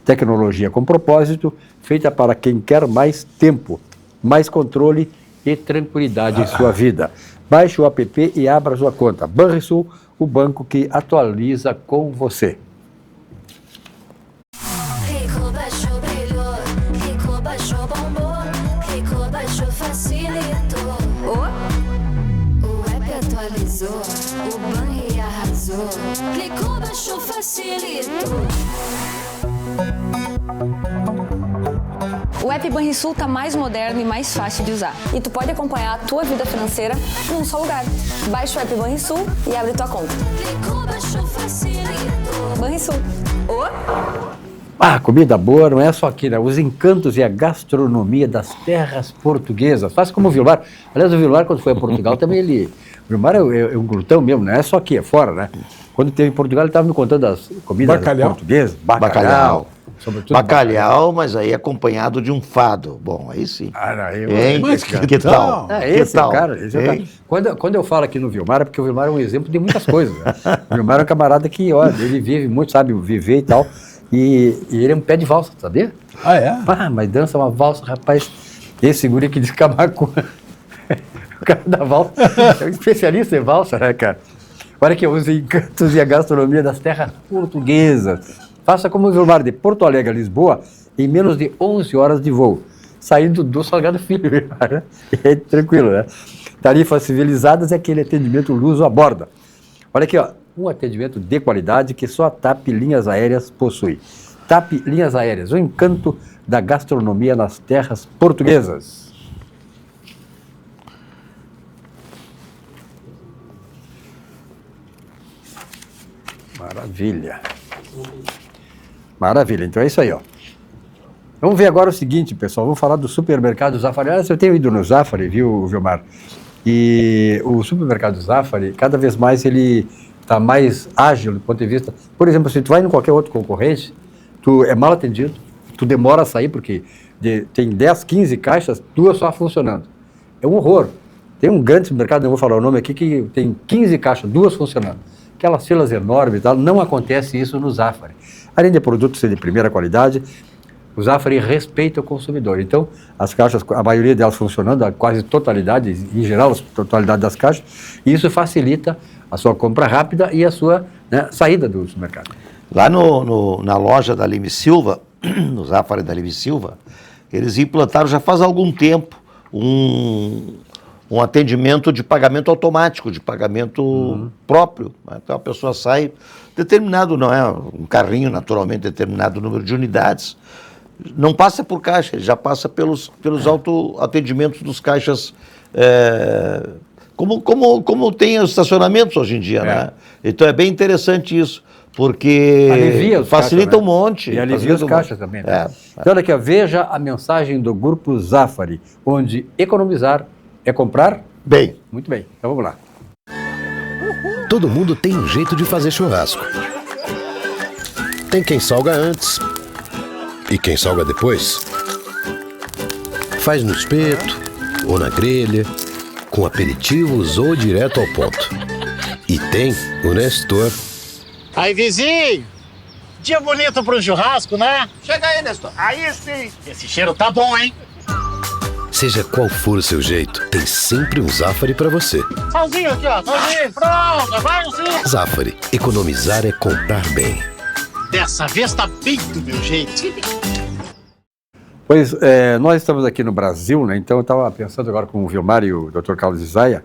Tecnologia com propósito, feita para quem quer mais tempo, mais controle e tranquilidade em sua vida. Baixe o app e abra sua conta. Banrisul, o banco que atualiza com você. Rico baixou, brilhou, Rico baixou, bombou, Rico baixou, facilitou. O app atualizou, o Banri arrasou, clicou, baixou, facilitou. O app Banrisul está mais moderno e mais fácil de usar. E tu pode acompanhar a tua vida financeira num só lugar. Baixa o app Banrisul e abre tua conta. Clicou, baixou, facilitou. Banrisul. Comida boa não é só aqui, né? Os encantos e a gastronomia das terras portuguesas. Faça como o Vilmar. Aliás, o Vilmar, quando foi a Portugal, também ele... O Vilmar é um glutão mesmo, não é só aqui, é fora, né? Quando esteve em Portugal, ele estava me contando as comidas portuguesas. Bacalhau. Sobretudo Bacalhau, mas aí acompanhado de um fado. Bom, aí sim. Mas que tal? Esse é o cara. Quando eu falo aqui no Vilmar, é porque o Vilmar é um exemplo de muitas coisas. Né? O Vilmar é um camarada que, olha, ele vive muito, sabe viver e tal. E ele é um pé de valsa, sabia? Ah, é? Mas dança uma valsa, rapaz. Esse guri que diz Camacuã. O cara da valsa é um especialista em valsa, né, cara? Olha aqui, os encantos e a gastronomia das terras portuguesas. Faça como o Vilmar, de Porto Alegre a Lisboa, em menos de 11 horas de voo, saindo do Salgado Filho. Né? É tranquilo, né? Tarifas civilizadas é aquele atendimento luso à borda. Olha aqui, ó, um atendimento de qualidade que só a TAP Linhas Aéreas possui. TAP Linhas Aéreas, o encanto da gastronomia nas terras portuguesas. Maravilha. Maravilha, então é isso aí, ó. Vamos ver agora o seguinte, pessoal. Vamos falar do supermercado Zafari. Aliás, eu tenho ido no Zafari, viu, Vilmar? E o supermercado Zafari, cada vez mais ele está mais ágil do ponto de vista... Por exemplo, se tu vai em qualquer outro concorrente, tu é mal atendido, tu demora a sair, porque tem 10, 15 caixas, 2 só funcionando. É um horror. Tem um grande supermercado, não vou falar o nome aqui, que tem 15 caixas, 2 funcionando. Aquelas filas enormes e tal, não acontece isso no Zafari. Além de produtos ser de primeira qualidade, o Zafari respeita o consumidor. Então, as caixas, a maioria delas funcionando, a quase totalidade, em geral, a totalidade das caixas, e isso facilita a sua compra rápida e a sua saída do supermercado. Lá na loja da Lime Silva, no Zafari da Lime Silva, eles implantaram já faz algum tempo um atendimento de pagamento automático, de pagamento próprio. Então a pessoa sai, determinado, não é um carrinho, naturalmente, determinado número de unidades, não passa por caixa, ele já passa pelos autoatendimentos dos caixas, como tem os estacionamentos hoje em dia, né? Então é bem interessante isso, porque facilita caixas, um monte. E alivia os caixas também. Né? Então, olha aqui, ó, veja a mensagem do Grupo Zafari, onde economizar é comprar bem. Muito bem, então vamos lá. Todo mundo tem um jeito de fazer churrasco. Tem quem salga antes e quem salga depois. Faz no espeto ou na grelha, com aperitivos ou direto ao ponto. E tem o Nestor. Aí, vizinho! Dia bonito pro churrasco, né? Chega aí, Nestor. Aí sim! Esse cheiro tá bom, hein? Seja qual for o seu jeito, tem sempre um Zafari pra você. Salzinho aqui, ó. Salzinho, pronto. Vai, sim. Zafari. Economizar é comprar bem. Dessa vez tá bem do meu jeito. Pois, nós estamos aqui no Brasil, né? Então eu estava pensando agora com o Vilmar e o Dr. Carlos Isaia,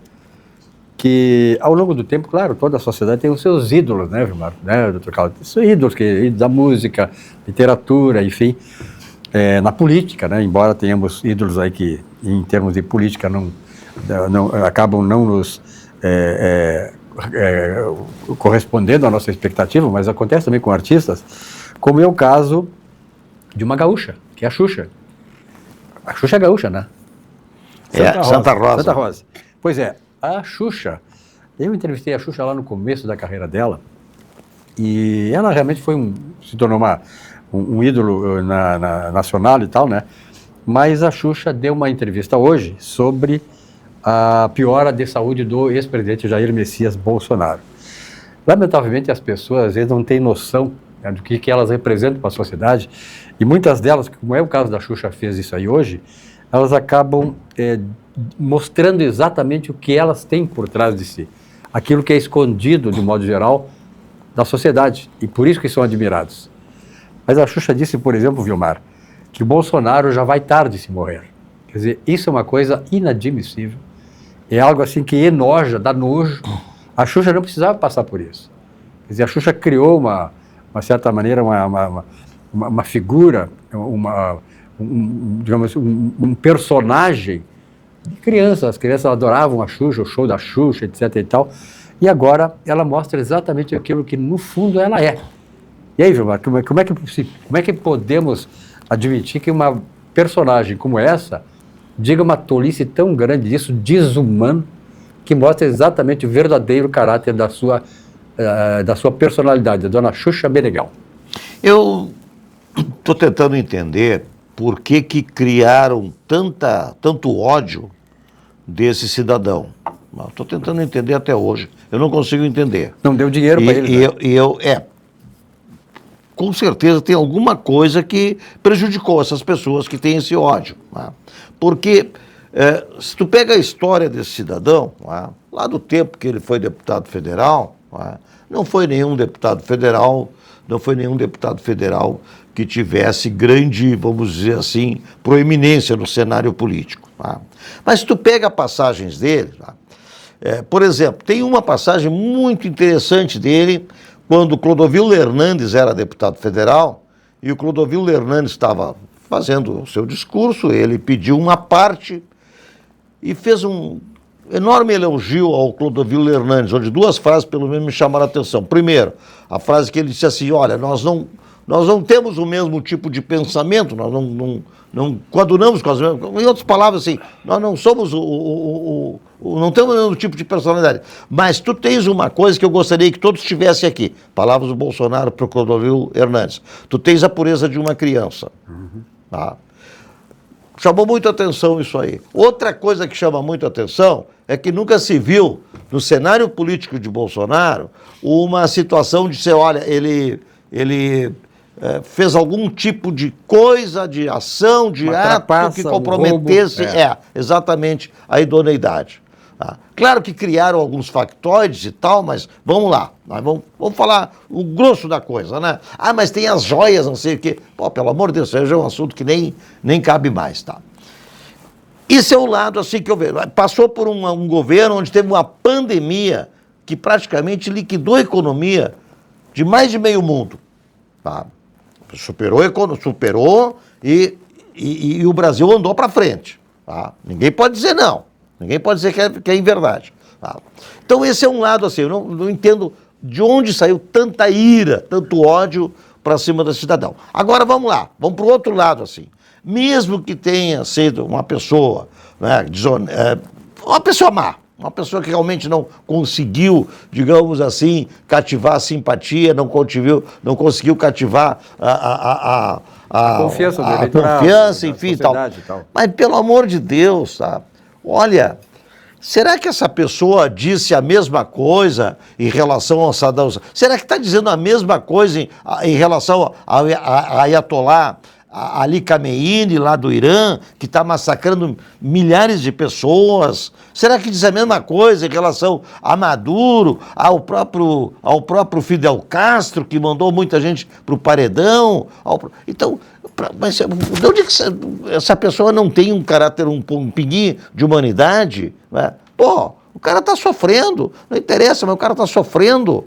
que ao longo do tempo, claro, toda a sociedade tem os seus ídolos, né, Vilmar? Né, Dr. Carlos? São ídolos da música, literatura, enfim, na política, né? Embora tenhamos ídolos aí que, em termos de política, acabam não nos correspondendo à nossa expectativa, mas acontece também com artistas, como é o caso de uma gaúcha, que é a Xuxa. A Xuxa é gaúcha, né? Santa Rosa. Santa Rosa. Pois é, a Xuxa, eu entrevistei a Xuxa lá no começo da carreira dela, e ela realmente se tornou um ídolo nacional e tal, né? Mas a Xuxa deu uma entrevista hoje sobre a piora de saúde do ex-presidente Jair Messias Bolsonaro. Lamentavelmente, as pessoas às vezes não têm noção, né, do que elas representam para a sociedade, e muitas delas, como é o caso da Xuxa, fez isso aí hoje, elas acabam mostrando exatamente o que elas têm por trás de si, aquilo que é escondido, de modo geral, da sociedade, e por isso que são admirados. Mas a Xuxa disse, por exemplo, Vilmar, que o Bolsonaro já vai tarde se morrer. Quer dizer, isso é uma coisa inadmissível, é algo assim que enoja, dá nojo. A Xuxa não precisava passar por isso. Quer dizer, a Xuxa criou uma certa maneira, uma figura, digamos, um personagem de criança. As crianças adoravam a Xuxa, o show da Xuxa, etc. e tal. E agora ela mostra exatamente aquilo que, no fundo, ela é. E aí, Vilmar, como é que podemos admitir que uma personagem como essa diga uma tolice tão grande, isso desumano, que mostra exatamente o verdadeiro caráter da sua personalidade, a dona Xuxa Meneghel? Eu estou tentando entender por que criaram tanto ódio desse cidadão. Estou tentando entender até hoje. Eu não consigo entender. Não deu dinheiro para ele, né? Com certeza tem alguma coisa que prejudicou essas pessoas que têm esse ódio. Né? Porque se tu pega a história desse cidadão, lá do tempo que ele foi deputado federal, não foi nenhum deputado federal que tivesse grande, vamos dizer assim, proeminência no cenário político. Mas se tu pega passagens dele, por exemplo, tem uma passagem muito interessante dele, quando o Clodovil Hernandes era deputado federal, e o Clodovil Hernandes estava fazendo o seu discurso, ele pediu uma parte e fez um enorme elogio ao Clodovil Hernandes, onde 2 frases pelo menos me chamaram a atenção. Primeiro, a frase que ele disse assim, olha, nós não nós não temos o mesmo tipo de pensamento, nós não coadunamos com as mesmas... Em outras palavras, assim, nós não somos não temos o mesmo tipo de personalidade. Mas tu tens uma coisa que eu gostaria que todos tivessem aqui. Palavras do Bolsonaro para o Clodovil Hernandes. Tu tens a pureza de uma criança. Tá? Chamou muito atenção isso aí. Outra coisa que chama muito atenção é que nunca se viu, no cenário político de Bolsonaro, uma situação de ser, olha, ele fez algum tipo de coisa, de ação, de ato que comprometesse, exatamente, a idoneidade. Tá? Claro que criaram alguns factoides e tal, mas vamos lá, vamos falar o grosso da coisa, né? Ah, mas tem as joias, não sei o quê. Pô, pelo amor de Deus, isso é um assunto que nem cabe mais, tá? Esse é o lado assim que eu vejo. Passou por um governo onde teve uma pandemia que praticamente liquidou a economia de mais de meio mundo. Tá? Superou e o Brasil andou para frente. Tá? Ninguém pode dizer não. Ninguém pode dizer que é inverdade. Tá? Então esse é um lado assim, eu não entendo de onde saiu tanta ira, tanto ódio para cima do cidadão. Agora vamos lá, vamos para o outro lado assim. Mesmo que tenha sido uma pessoa, né, uma pessoa má, uma pessoa que realmente não conseguiu, digamos assim, cativar a simpatia, não conseguiu cativar a confiança do eleitorado, confiança, enfim, tal. Mas pelo amor de Deus, tá? Olha, será que essa pessoa disse a mesma coisa em relação ao Saddam Hussein? Será que está dizendo a mesma coisa em relação a Ayatollah Ali Khamenei, lá do Irã, que está massacrando milhares de pessoas? Será que diz a mesma coisa em relação a Maduro, ao próprio Fidel Castro, que mandou muita gente para o paredão? Então, mas de onde que essa pessoa não tem um caráter, um pinguinho de humanidade? Né? Pô, o cara está sofrendo, não interessa, mas o cara está sofrendo.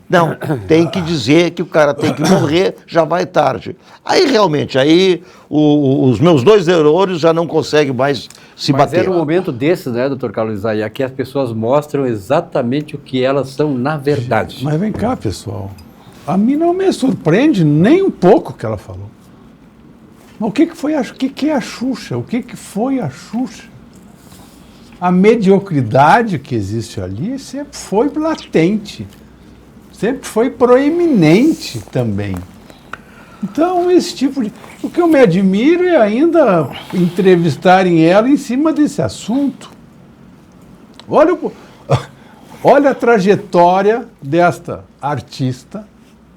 Não, tem que dizer que o cara tem que morrer, já vai tarde. Aí realmente, os meus 2 neurônios já não conseguem mais se bater. Mas era um momento desses, né, doutor Carlos Isaia, que as pessoas mostram exatamente o que elas são na verdade. Mas vem cá, pessoal, a mim não me surpreende nem um pouco o que ela falou. Mas o que é a Xuxa? O que foi a Xuxa? A mediocridade que existe ali sempre foi latente. Sempre foi proeminente também. Então, esse tipo de... O que eu me admiro é ainda entrevistarem ela em cima desse assunto. Olha a trajetória desta artista,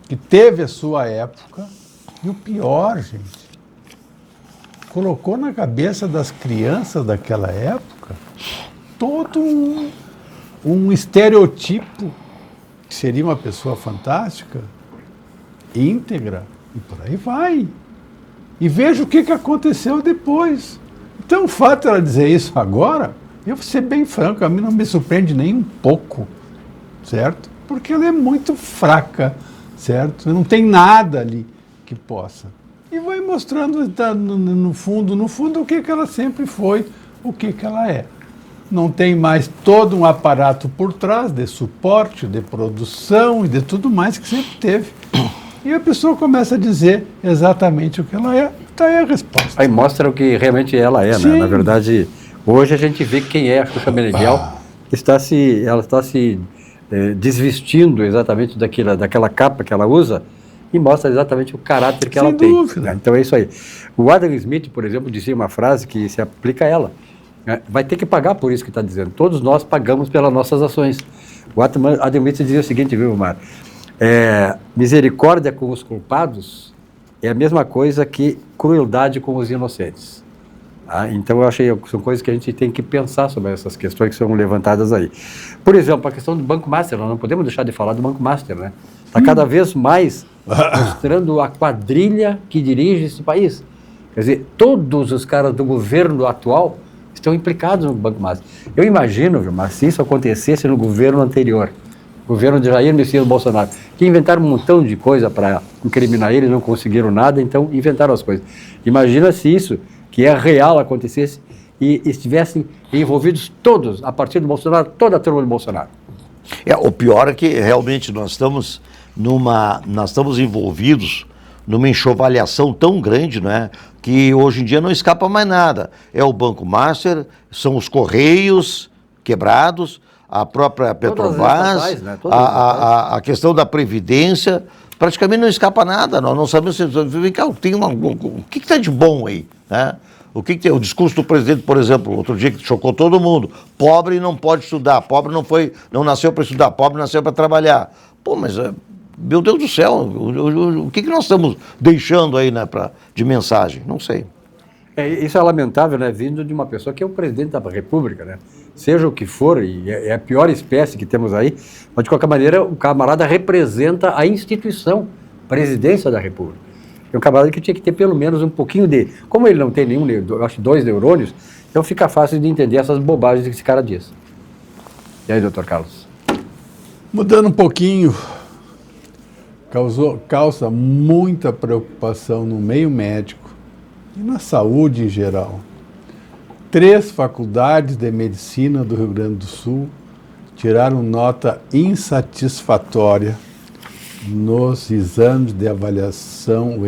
que teve a sua época, e o pior, gente, colocou na cabeça das crianças daquela época todo um estereotipo que seria uma pessoa fantástica, íntegra, e por aí vai. E veja o que aconteceu depois. Então, o fato de ela dizer isso agora, eu vou ser bem franco, a mim não me surpreende nem um pouco, certo? Porque ela é muito fraca, certo? Não tem nada ali que possa. E vai mostrando no fundo, o que ela sempre foi, o que ela é. Não tem mais todo um aparato por trás de suporte, de produção e de tudo mais que sempre teve. E a pessoa começa a dizer exatamente o que ela é, está aí a resposta. Aí mostra o que realmente ela é, né? Na verdade, hoje a gente vê quem é a Xuxa Meneghel, ela está se desvestindo exatamente daquela capa que ela usa e mostra exatamente o caráter que ela tem. Sem dúvida. Então é isso aí. O Adam Smith, por exemplo, dizia uma frase que se aplica a ela. Vai ter que pagar por isso que está dizendo. Todos nós pagamos pelas nossas ações. O Adam Smith dizia o seguinte, viu, Mar? Misericórdia com os culpados é a mesma coisa que crueldade com os inocentes. Então eu achei que são coisas que a gente tem que pensar sobre essas questões que são levantadas aí. Por exemplo, a questão do Banco Master, nós não podemos deixar de falar do Banco Master, né? Está cada vez mais mostrando a quadrilha que dirige esse país. Quer dizer, todos os caras do governo atual estão implicados no Banco Master. Eu imagino, viu, mas se isso acontecesse no governo anterior, governo de Jair Messias Bolsonaro, que inventaram um montão de coisa para incriminar ele, não conseguiram nada, então inventaram as coisas. Imagina se isso, que é real, acontecesse e estivessem envolvidos todos, a partir do Bolsonaro, toda a turma do Bolsonaro. O pior é que realmente nós estamos nós estamos envolvidos numa enxovalhação tão grande, né, que hoje em dia não escapa mais nada. É o Banco Master, são os Correios quebrados, a própria Petrobras, estatais, né? a questão da Previdência, praticamente não escapa nada. Nós não sabemos se vem cá, o que está de bom aí, né? O que tem? O discurso do presidente, por exemplo, outro dia que chocou todo mundo. Pobre não pode estudar, pobre não nasceu para estudar, pobre nasceu para trabalhar. Pô, mas, meu Deus do céu, o que nós estamos deixando aí, né, de mensagem? Não sei. Isso é lamentável, né, vindo de uma pessoa que é o presidente da República, né? Seja o que for, e é a pior espécie que temos aí, mas de qualquer maneira o camarada representa a instituição, presidência da República. É um camarada que tinha que ter pelo menos um pouquinho de... Como ele não tem nenhum, eu acho 2 neurônios, então fica fácil de entender essas bobagens que esse cara diz. E aí, doutor Carlos? Mudando um pouquinho, causa muita preocupação no meio médico e na saúde em geral. 3 faculdades de medicina do Rio Grande do Sul tiraram nota insatisfatória nos exames de avaliação, o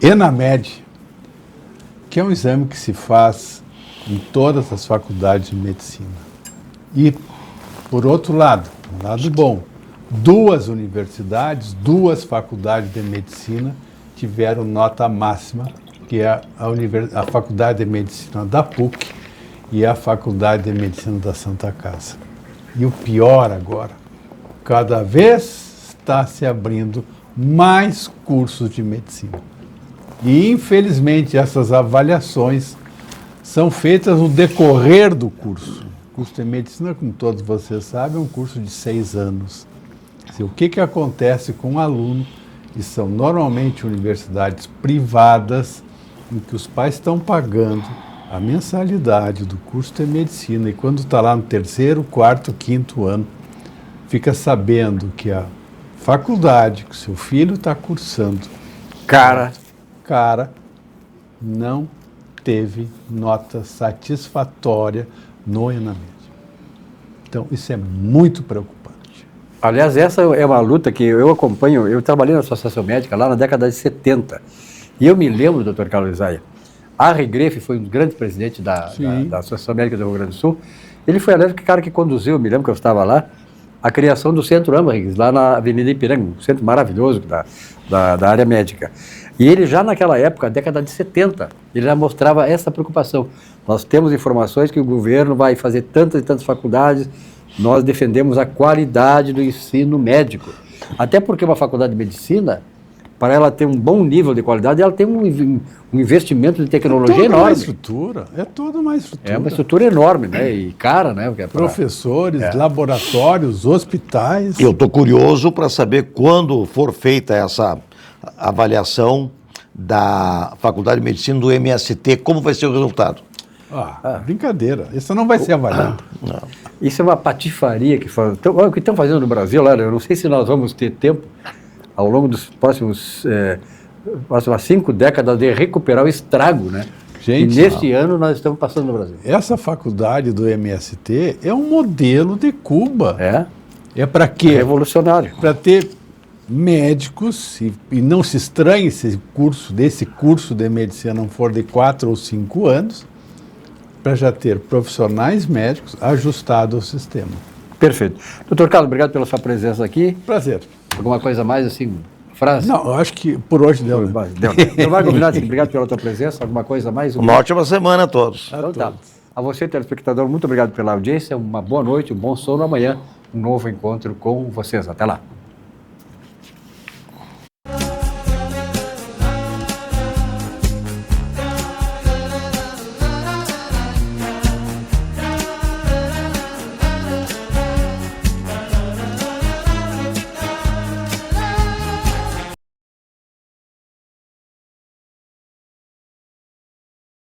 ENAMED, que é um exame que se faz em todas as faculdades de medicina. E, por outro lado, um lado bom, 2 universidades, 2 faculdades de medicina tiveram nota máxima, que é a Faculdade de Medicina da PUC e a Faculdade de Medicina da Santa Casa. E o pior agora, cada vez está se abrindo mais cursos de medicina. E, infelizmente, essas avaliações são feitas no decorrer do curso. O curso de medicina, como todos vocês sabem, é um curso de 6 anos. O que acontece com um aluno, e são normalmente universidades privadas, em que os pais estão pagando a mensalidade do curso de medicina, e quando está lá no 3º, 4º, 5º ano, fica sabendo que a faculdade que o seu filho está cursando, cara, não teve nota satisfatória no ENAMED. Então, isso é muito preocupante. Aliás, essa é uma luta que eu acompanho. Eu trabalhei na Associação Médica lá na década de 70. E eu me lembro, doutor Carlos Isaia, Henri Greff foi um grande presidente da Associação Médica do Rio Grande do Sul. Ele foi, aliás, o cara que conduziu, eu me lembro que eu estava lá, a criação do Centro Ambrings, lá na Avenida Ipiranga, um centro maravilhoso da área médica. E ele já naquela época, década de 70, ele já mostrava essa preocupação. Nós temos informações que o governo vai fazer tantas e tantas faculdades, nós defendemos a qualidade do ensino médico. Até porque uma faculdade de medicina, para ela ter um bom nível de qualidade, ela tem um investimento de tecnologia enorme. É toda uma estrutura. É uma estrutura enorme, né? E cara, né? Professores, laboratórios, hospitais. Eu estou curioso para saber quando for feita essa avaliação da Faculdade de Medicina do MST, como vai ser o resultado? Brincadeira. Isso não vai ser avaliado. Não. Isso é uma patifaria que fazem. Olha o que estão fazendo no Brasil, eu não sei se nós vamos ter tempo, ao longo dos próximas 5 décadas, de recuperar o estrago, né? Gente, e neste ano nós estamos passando no Brasil. Essa faculdade do MST é um modelo de Cuba. É para quê? Revolucionário. Para ter médicos, e não se estranhe se desse curso de medicina não for de 4 ou 5 anos, para já ter profissionais médicos ajustados ao sistema. Perfeito. Doutor Carlos, obrigado pela sua presença aqui. Prazer. Alguma coisa mais, assim, frase? Não, eu acho que por hoje deu. Deu. Marco Vinati, obrigado pela tua presença. Alguma coisa mais? Uma ótima semana a todos. Então tá. A você, telespectador, muito obrigado pela audiência. Uma boa noite, um bom sono. Amanhã, um novo encontro com vocês. Até lá.